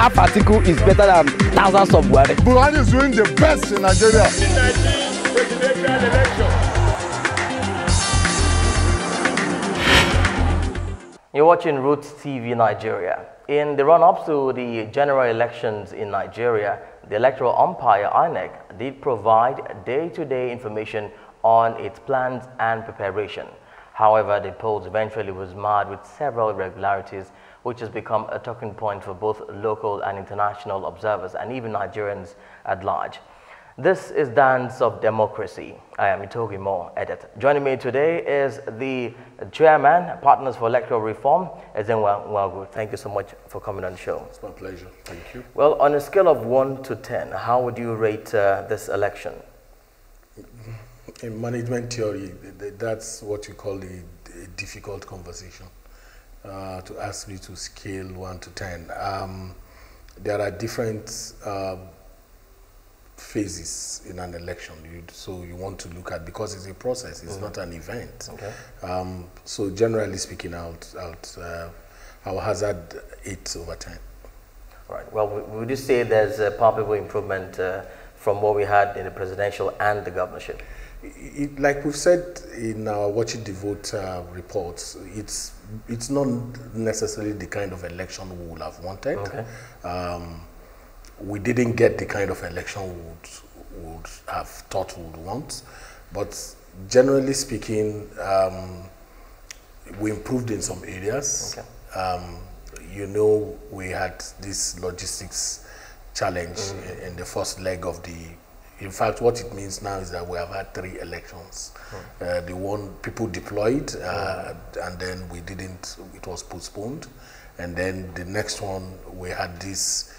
half article is better than thousands of Buhari. Buhari is doing the best in Nigeria. Presidential election. You're watching Rootstv Nigeria. In the run-up to the general elections in Nigeria, the electoral umpire Inec did provide day-to-day information on its plans and preparation. However, the polls eventually was marred with several irregularities, which has become a talking point for both local and international observers and even Nigerians at large. This is Dance of Democracy. I am Itogi Mo, edit. Joining me today is the chairman, Partners for Electoral Reform, Ezenwa Nwagu. Thank you so much for coming on the show. It's my pleasure. Thank you. Well, on a scale of 1 to 10, how would you rate this election? In management theory, that's what you call a difficult conversation. To ask me to scale 1 to 10. There are different phases in an election, so you want to look at, because it's a process, it's not an event. Okay. So generally speaking, I'll hazard 8 over 10. Right. Well, would you say there's a palpable improvement from what we had in the presidential and the governorship? Like we've said in our Watching the Vote reports, it's not necessarily the kind of election we would have wanted. Okay. We didn't get the kind of election we would have thought we would want, but generally speaking, we improved in some areas. Okay. You know, we had this logistics challenge in the first leg of the. In fact, what it means now is that we have had 3 elections. The one people deployed, and then we didn't. It was postponed, and then the next one we had this.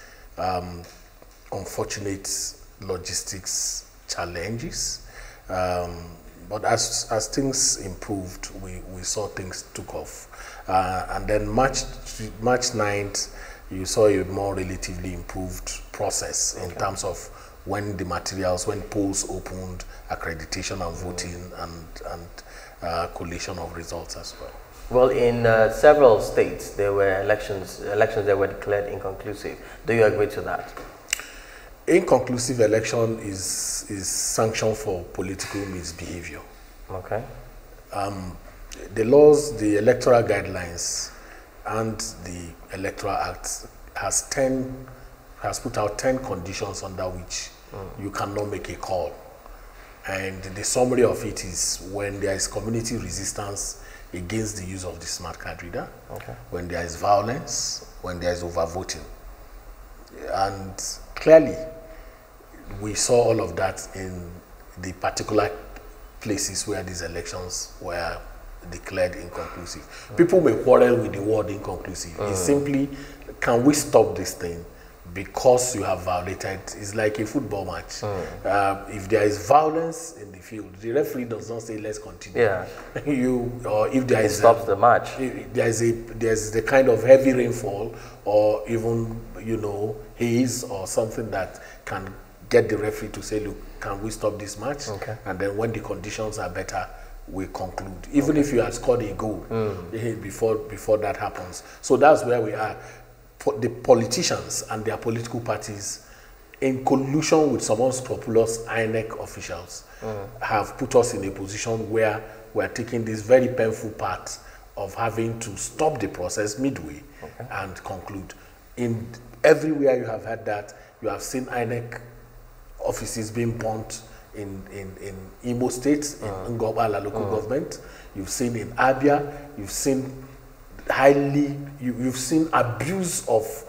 Unfortunate logistics challenges, but as things improved, we saw things took off, and then March 9th, you saw a more relatively improved process in terms of when the materials, when polls opened, accreditation and voting, and collation of results as well. Well, in several states, there were elections that were declared inconclusive. Do you agree to that? Inconclusive election is sanctioned for political misbehavior. Okay. The laws, the electoral guidelines, and the Electoral Act has put out 10 conditions under which you cannot make a call. And the summary of it is when there is community resistance against the use of the smart card reader, okay, when there is violence, when there is overvoting. And clearly, we saw all of that in the particular places where these elections were declared inconclusive. People may quarrel with the word inconclusive. It's simply, can we stop this thing? Because you have violated, it's like a football match. If there is violence in the field, the referee does not say let's continue. Yeah. Or if there is stops the match. There's the kind of heavy rainfall, or even haze or something that can get the referee to say, look, can we stop this match? Okay. And then when the conditions are better, we conclude. Even if you have scored a goal before that happens. So that's where we are. The politicians and their political parties, in collusion with some unscrupulous Inec officials, have put us in a position where we're taking this very painful part of having to stop the process midway and conclude. In everywhere you have had that, you have seen Inec offices being burnt in Imo State, in Ngobala local government. You've seen in Abia, you've seen you've seen abuse of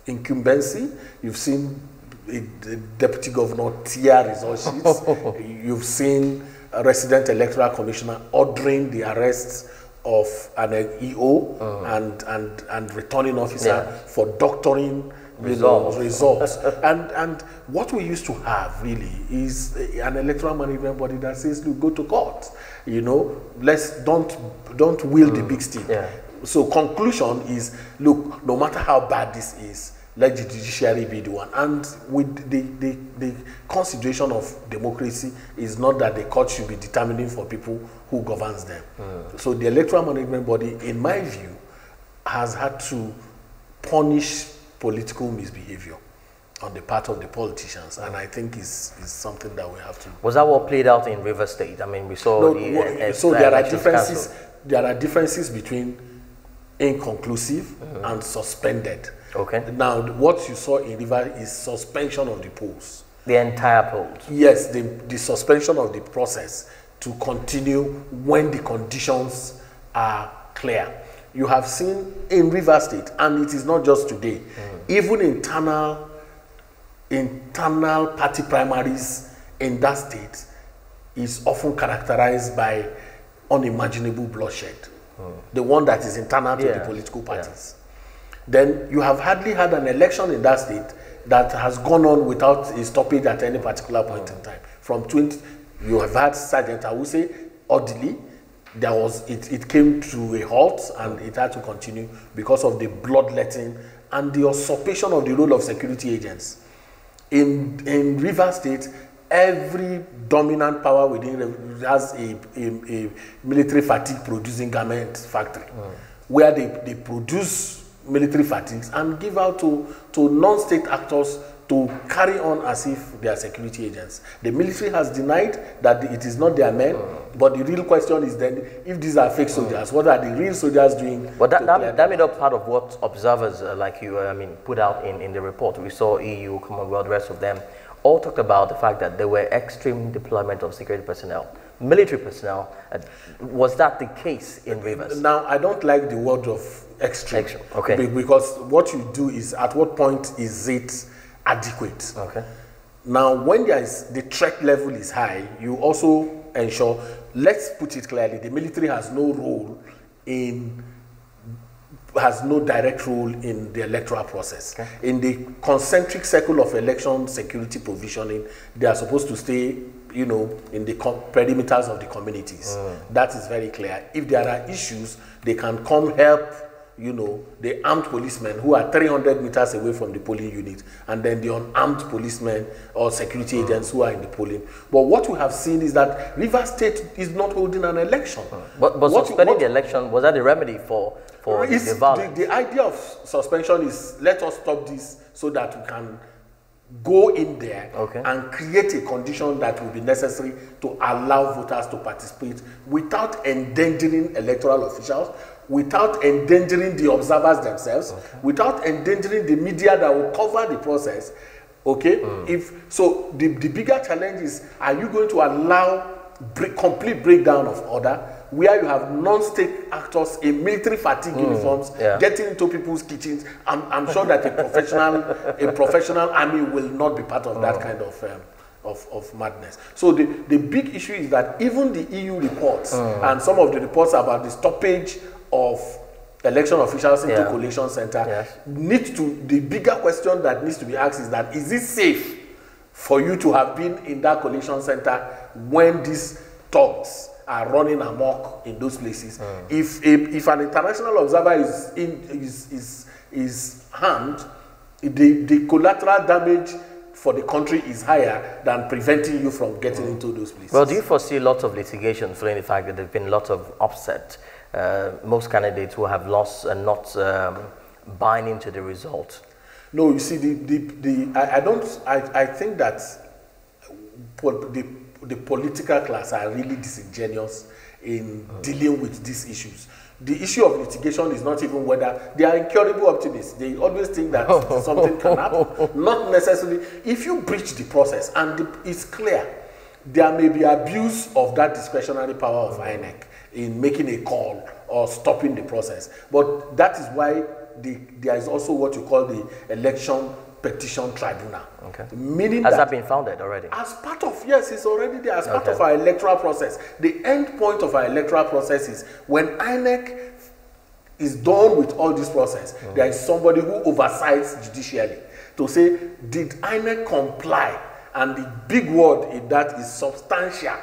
incumbency. You've seen the deputy governor tear results sheets. You've seen a resident electoral commissioner ordering the arrest of an EO and returning officer for doctoring results. and what we used to have really is an electoral management body that says, look, go to court. Let's don't wield the big stick. Yeah. So conclusion is, look, no matter how bad this is, let the judiciary be the one. And with the consideration of democracy is not that the court should be determining for people who governs them. So the electoral management body, in my view, has had to punish political misbehavior on the part of the politicians, and I think is something that we have to. Was that what played out in River State? I mean, we saw so there are differences. There are differences between inconclusive and suspended. Okay. Now, what you saw in River is suspension of the polls. The entire polls. Yes, the suspension of the process to continue when the conditions are clear. You have seen in River State, and it is not just today, even internal party primaries in that state is often characterized by unimaginable bloodshed. The one that is internal to the political parties. Then you have hardly had an election in that state that has gone on without a stoppage at any particular point in time. From 20, you have had Sergeant Awuse orderly. There was it came to a halt and it had to continue because of the bloodletting and the usurpation of the role of security agents. In River State, every dominant power within has a military fatigue producing garment factory where they produce military fatigues and give out to non-state actors to carry on as if they are security agents. The military has denied that it is not their men, but the real question is then, if these are fake soldiers, what are the real soldiers doing? But that made up part of what observers like you, put out in the report. We saw EU, Commonwealth, the rest of them, all talked about the fact that there were extreme deployment of security personnel, military personnel. Was that the case in Rivers? Now, I don't like the word of extreme. Okay. Because what you do is, at what point is it adequate? Okay. Now, when the threat level is high, you also ensure, let's put it clearly, the military has no direct role in the electoral process. Okay. In the concentric circle of election security provisioning, they are supposed to stay, in the perimeters of the communities. That is very clear. If there are issues, they can come help, the armed policemen who are 300 meters away from the polling unit, and then the unarmed policemen or security agents who are in the polling. But what we have seen is that River State is not holding an election. But suspending the election, was that the remedy for the violence? The idea of suspension is, let us stop this so that we can go in there and create a condition that will be necessary to allow voters to participate without endangering electoral officials, without endangering the observers themselves, without endangering the media that will cover the process. So the bigger challenge is, are you going to allow complete breakdown of order where you have non-state actors in military fatigue uniforms getting into people's kitchens? I'm sure that a professional army will not be part of that kind of madness. So the big issue is that even the EU reports and some of the reports about the stoppage of election officials into collation center the bigger question that needs to be asked is that, is it safe for you to have been in that collation center when these thugs are running amok in those places? If an international observer is harmed, the collateral damage for the country is higher than preventing you from getting into those places. Well, do you foresee lots of litigation following the fact that there have been lots of upset? Most candidates who have lost and not buying into the result. No, you see, I think that the political class are really disingenuous in dealing with these issues. The issue of litigation is not even whether they are incurable optimists. They always think that something can happen. Not necessarily. If you breach the process and it's clear, there may be abuse of that discretionary power of Inec in making a call or stopping the process. But that is why there is also what you call the election petition tribunal. Meaning has that been founded already? As part of, yes, it's already there as part of our electoral process. The end point of our electoral process is when Inec is done with all this process, there is somebody who oversights judicially to say, did Inec comply? And the big word in that is substantial.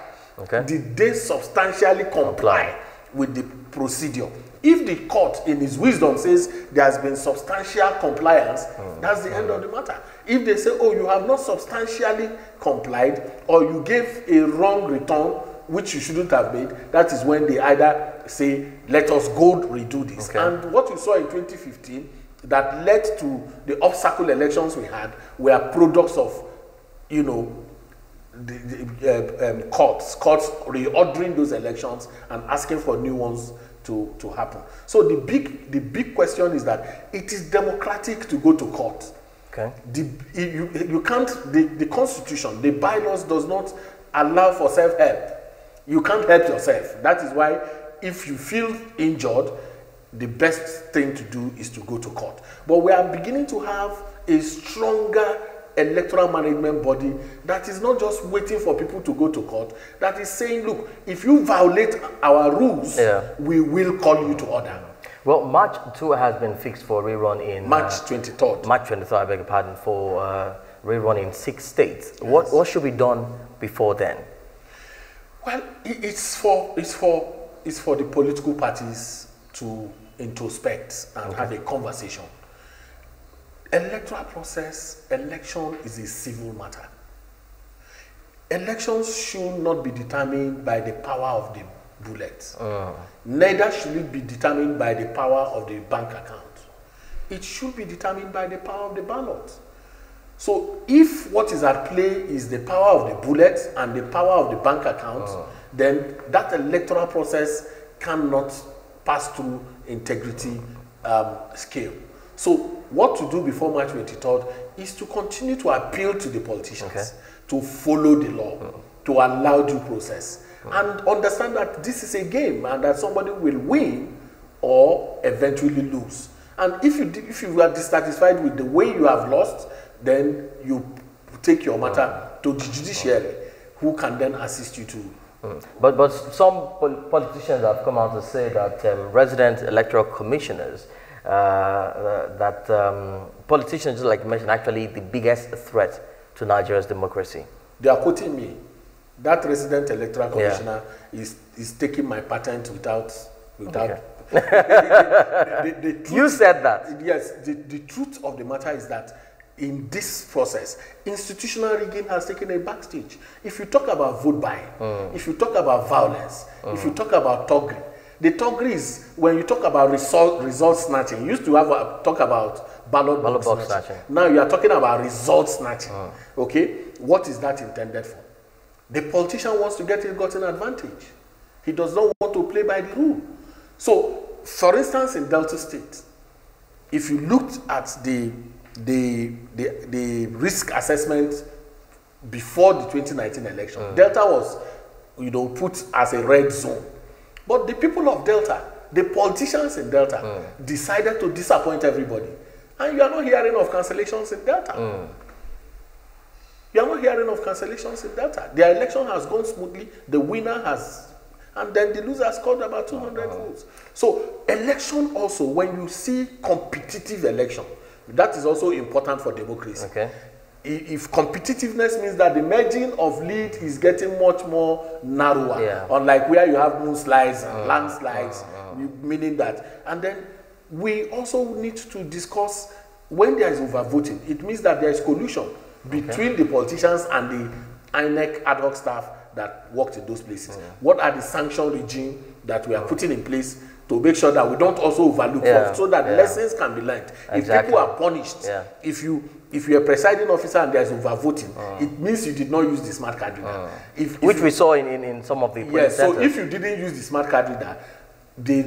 Did they substantially comply with the procedure? If the court, in its wisdom, says there has been substantial compliance, that's the end of the matter. If they say, oh, you have not substantially complied, or you gave a wrong return, which you shouldn't have made, that is when they either say, let us go redo this. And what you saw in 2015 that led to the obstacle elections we had were products of, you know, the courts reordering those elections and asking for new ones to happen. So the big question is that it is democratic to go to court. Okay. You can't, the constitution, the bylaws does not allow for self-help. You can't help yourself. That is why if you feel injured, the best thing to do is to go to court. But we are beginning to have a stronger electoral management body that is not just waiting for people to go to court, that is saying, look, if you violate our rules, we will call you to order. Well, March 2 has been fixed for rerun in... March 23rd. March 23rd, I beg your pardon, for rerun in 6 states. Yes. What should be done before then? Well, it's for the political parties to introspect and have a conversation. Electoral process, election is a civil matter. Elections should not be determined by the power of the bullet. Neither should it be determined by the power of the bank account. It should be determined by the power of the ballot. So if what is at play is the power of the bullet and the power of the bank account, then that electoral process cannot pass through integrity scale. So what to do before March 23rd is to continue to appeal to the politicians to follow the law, to allow due process, and understand that this is a game and that somebody will win or eventually lose. And if you are dissatisfied with the way you have lost, then you take your matter to the judiciary, who can then assist you to. But some politicians have come out to say that resident electoral commissioners, politicians, just like you mentioned, actually the biggest threat to Nigeria's democracy. They are quoting me. That resident electoral commissioner is taking my patent without. Okay. the truth, you said that. Yes. The truth of the matter is that in this process, institutional rigging has taken a backstage. If you talk about vote buying, if you talk about violence, if you talk about thuggery, the thuggery is when you talk about result snatching. You used to have talk about ballot box snatching. Now you are talking about result snatching. Okay, what is that intended for? The politician wants to get ill-gotten advantage. He does not want to play by the rule. So, for instance, in Delta State, if you looked at the risk assessment before the 2019 election, Delta was, put as a red zone. But the people of Delta, the politicians in Delta, decided to disappoint everybody. And you are not hearing of cancellations in Delta. You are not hearing of cancellations in Delta. Their election has gone smoothly. The winner has, and then the loser scored about 200 votes. So election also, when you see competitive election, that is also important for democracy. Okay. If competitiveness means that the margin of lead is getting much more narrower, unlike where you have mudslides and landslides, meaning that. And then we also need to discuss when there is overvoting, it means that there is collusion between the politicians and the Inec ad hoc staff that worked in those places. What are the sanction regime that we are putting in place to make sure that we don't also overlook so that lessons can be learned. If people are punished, if you're a presiding officer and there's overvoting, it means you did not use the smart card reader. Which we saw in some of the centers. So if you didn't use the smart card reader, the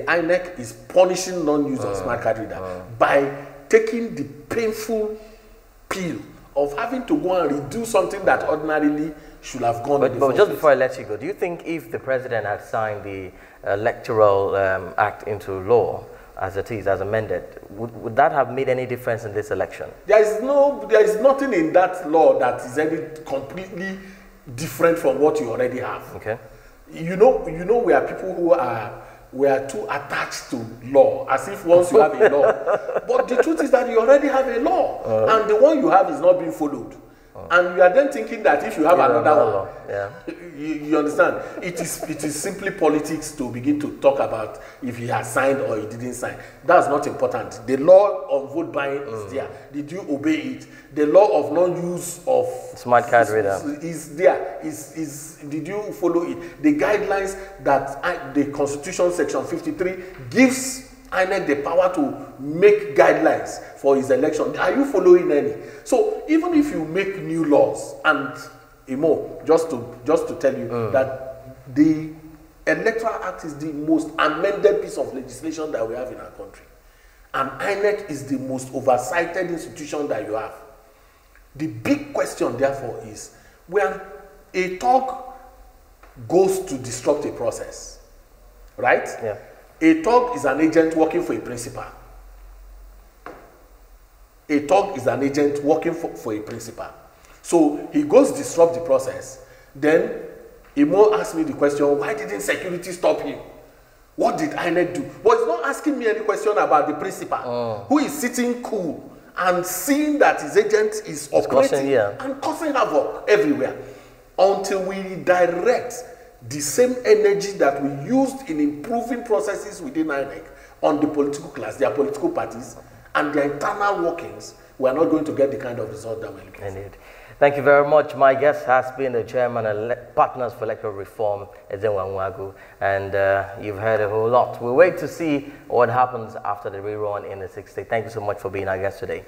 Inec is punishing non-use of smart card reader by taking the painful pill of having to go and redo something that ordinarily should have gone. But just before I let you go, do you think if the president had signed the Electoral Act into law as it is, as amended, would that have made any difference in this election? There is nothing in that law that is any completely different from what you already have. Okay. You know, we are people who are too attached to law, as if once you have a law. But the truth is that you already have a law, and the one you have is not being followed. And you are then thinking that if you have another one, you understand, it is simply politics to begin to talk about if he has signed or he didn't sign. That's not important. The law of vote buying is there. Did you obey it? The law of non-use of smart card reader is there. Did you follow it? The guidelines that the Constitution section 53 gives INEC the power to make guidelines for his election. Are you following any? So even if you make new laws, and just to tell you that the Electoral Act is the most amended piece of legislation that we have in our country, and INEC is the most oversighted institution that you have. The big question, therefore, is when a thug goes to disrupt a process, right? Yeah. A thug is an agent working for a principal. A thug is an agent working for a principal. So he goes disrupt the process. Then Imo asked me the question, why didn't security stop him? What did INEC do? But he's not asking me any question about the principal, who is sitting cool and seeing that his agent is operating and causing havoc everywhere, until we direct the same energy that we used in improving processes within INEC on the political class, their political parties, and their internal workings. We are not going to get the kind of result that we're looking for. Indeed. Thank you very much. My guest has been the chairman of Partners for Electoral Reform, Ezenwa Nwagu, and you've heard a whole lot. We'll wait to see what happens after the rerun in the 6th state. Thank you so much for being our guest today.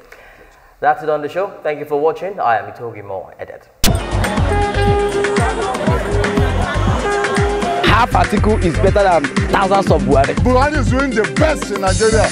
That's it on the show. Thank you for watching. I am Itogi Mo Edet. Half article is better than thousands of words. Buhari is doing the best in Nigeria.